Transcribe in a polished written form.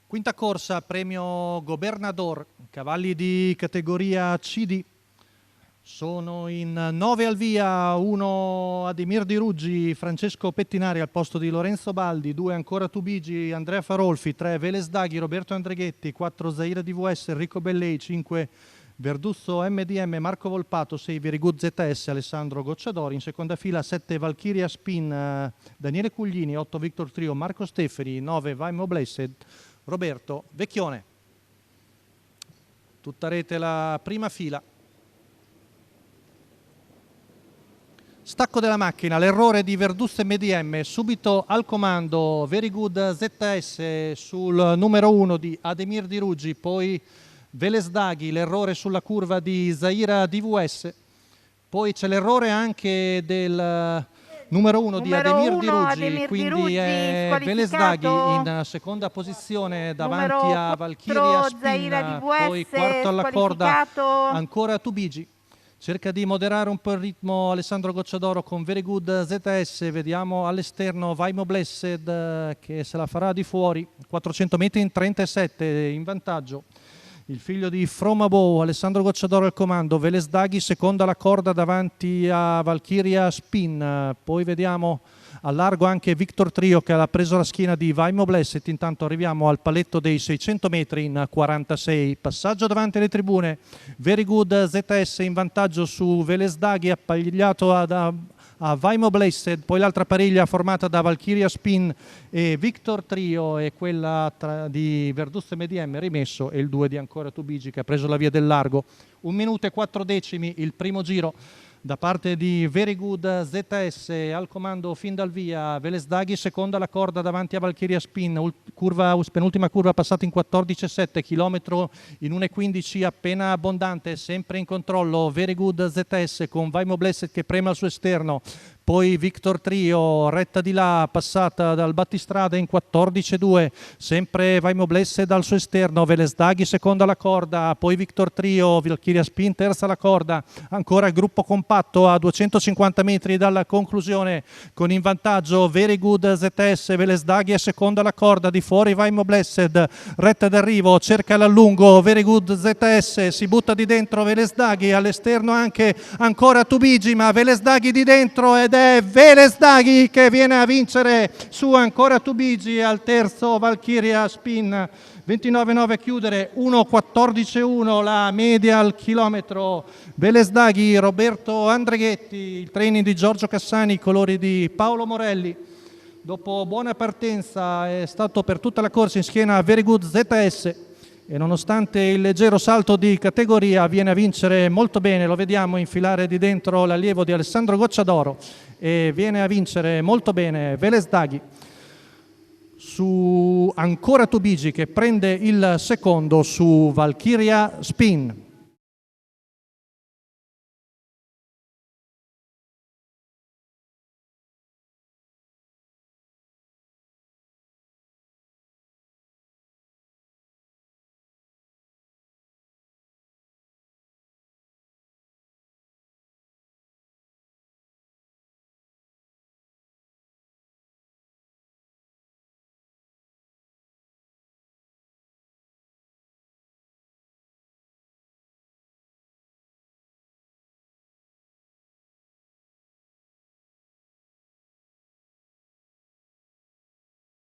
Quinta corsa, premio Gobernador, cavalli di categoria CD. Sono in 9 al via, 1 Ademir Di Ruggi, Francesco Pettinari al posto di Lorenzo Baldi, 2 ancora Tubigi, Andrea Farolfi, 3 Veles Daghi, Roberto Andreghetti, 4 Zaira DVS, Enrico Bellei, 5 Verduzzo MDM, Marco Volpato, 6 Very Good ZS, Alessandro Gocciadori, in seconda fila 7 Valkyria Spin, Daniele Cuglini, 8 Victor Trio, Marco Steferi, 9 Vaimo Blessed, Roberto Vecchione. Tutta rete la prima fila. Stacco della macchina, l'errore di Verduzzo MDM, subito al comando Very Good ZS sul numero 1 di Ademir Di Ruggi, poi Veles Daghi, l'errore sulla curva di Zaira DVS, poi c'è l'errore anche del numero 1 di Ademir Di Ruggi, quindi è Veles Daghi in seconda posizione davanti a Valkyria Spin, poi quarto alla corda ancora Tubigi. Cerca di moderare un po' il ritmo Alessandro Gocciadoro con Very Good ZS, vediamo all'esterno Vaimo Blessed che se la farà di fuori, 400 metri in 37 in vantaggio. Il figlio di Fromabo, Alessandro Gocciadoro al comando, Veles Daghi seconda alla corda davanti a Valkyria Spin, poi vediamo a largo anche Victor Trio che ha preso la schiena di Vaimo Blessed. Intanto arriviamo al paletto dei 600 metri in 46, passaggio davanti alle tribune, Very Good ZS in vantaggio su Veles Daghi appagliato a Vaimo Blessed, poi l'altra pariglia formata da Valkyria Spin e Victor Trio e quella di Verduzzo MDM rimesso e il 2 di ancora Tubigi che ha preso la via del largo. 1 minuto e 4 decimi il primo giro da parte di Very Good ZS, al comando fin dal via Veles Daghi seconda alla corda davanti a Valkyria Spin, penultima curva passata in 14,7, chilometro in 1,15 appena abbondante, sempre in controllo Very Good ZS con Vaimo Blessed che prema al suo esterno, poi Victor Trio, retta di là, passata dal battistrada in 14,2, sempre Vaimo Blessed al suo esterno, Veles Daghi seconda alla corda, poi Victor Trio, Valkyria Spin terza alla corda, ancora il gruppo compatto a 250 metri dalla conclusione con in vantaggio Very Good ZS, Veles Daghi è seconda alla corda, di fuori Vaimo Blessed, retta d'arrivo, cerca l'allungo, Very Good ZS, si butta di dentro Veles Daghi, all'esterno anche ancora Tubigi, ma Veles Daghi di dentro ed è Veles Daghi che viene a vincere su ancora Tubigi al terzo Valkyria Spin, 29,9 a chiudere, 1,14,1 la media al chilometro. Veles Daghi, Roberto Andreghetti, il training di Giorgio Cassani, i colori di Paolo Morelli. Dopo buona partenza è stato per tutta la corsa in schiena Very Good ZS e nonostante il leggero salto di categoria viene a vincere molto bene, lo vediamo infilare di dentro l'allievo di Alessandro Gocciadoro e viene a vincere molto bene Veles Daghi su ancora Tubigi che prende il secondo su Valkyria Spin.